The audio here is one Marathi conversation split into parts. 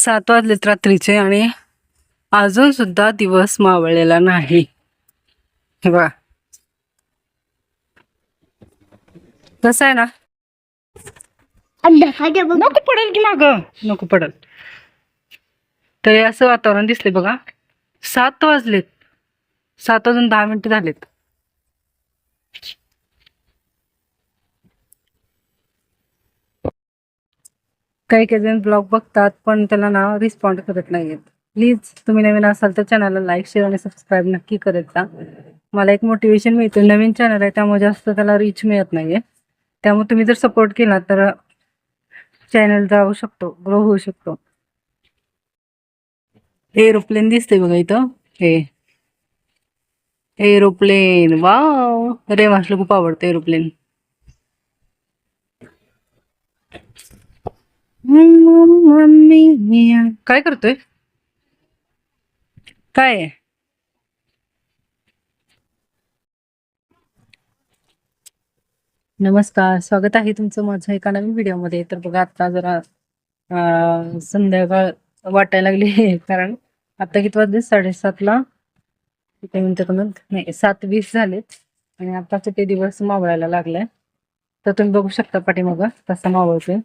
7 वाजलेत रात्रीचे आणि अजून सुद्धा दिवस मावळलेला नाही. हे बघा कसं आहे ना. नको पडेल की माग, नको पडेल. तर असं वातावरण दिसले बघा. 7 वाजलेत, 7 वाजून 10 मिनिटं झालेत. काही काही जण ब्लॉग बघतात पण त्याला ना रिस्पॉन्ड करत नाहीयेत. प्लीज तुम्ही नवीन असाल तर चॅनलला लाईक, शेअर आणि सबस्क्राईब नक्की करत जा. मला एक मोटिवेशन मिळतं. नवीन चॅनल आहे त्यामुळे जास्त त्याला रीच मिळत नाहीये. त्यामुळे तुम्ही जर सपोर्ट केला तर चॅनल जाऊ शकतो, ग्रो होऊ शकतो. एरोप्लेन दिसते बघा इथं. हे एरोप्लेन, वाव. रेवांशला खूप आवडतं एरोप्लेन. काय करतोय, काय आहे? नमस्कार, स्वागत आहे तुमचं माझं एका नवीन व्हिडिओमध्ये. तर बघा आता जरा संध्याकाळ वाटायला लागली कारण आता किती वाजले, 7:30ला. किती मिनिटं नाही, 7:20 झालेत आणि आताच ते दिवस मावळायला लागलाय. तर तुम्ही बघू शकता पाठीमागं कसा मावळतोय.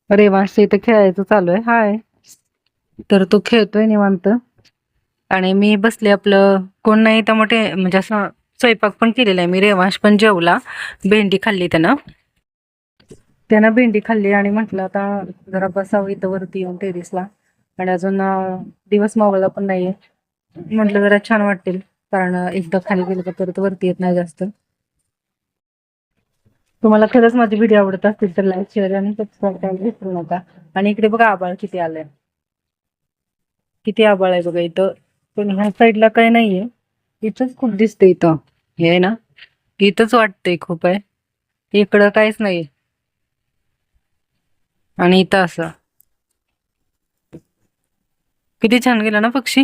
रेवांश इथे खेळायचं चालू आहे. हाय. तर तो खेळतोय निवांत आणि मी बसले. आपलं कोण नाही त्यामुळे म्हणजे असं स्वयंपाक पण केलेला आहे मी. रेवांश पण जेवला, भेंडी खाल्ली त्यानं भेंडी खाल्ली आणि म्हटलं आता जरा बसावं इथं वरती येऊन टेरेसला. आणि अजून दिवस मावळला पण नाहीये. म्हटलं जरा छान वाटेल कारण एकदा खाली गेलं तर परत वरती येत नाही जास्त. तुम्हाला खरंच माझे व्हिडिओ आवडत असतील तर लाईक, शेअर आणि सबस्क्राईब करायला विसरू नका. आणि इकडे बघा आबाळ किती आलंय, किती आबाळ आहे बघा इथं. पण ह्या साईडला काही नाहीये, इथंच खूप दिसते. इथं हे आहे ना, इथंच वाटतंय खूप आहे, इकडं काहीच नाही. आणि इथं असं किती छान गेला ना पक्षी.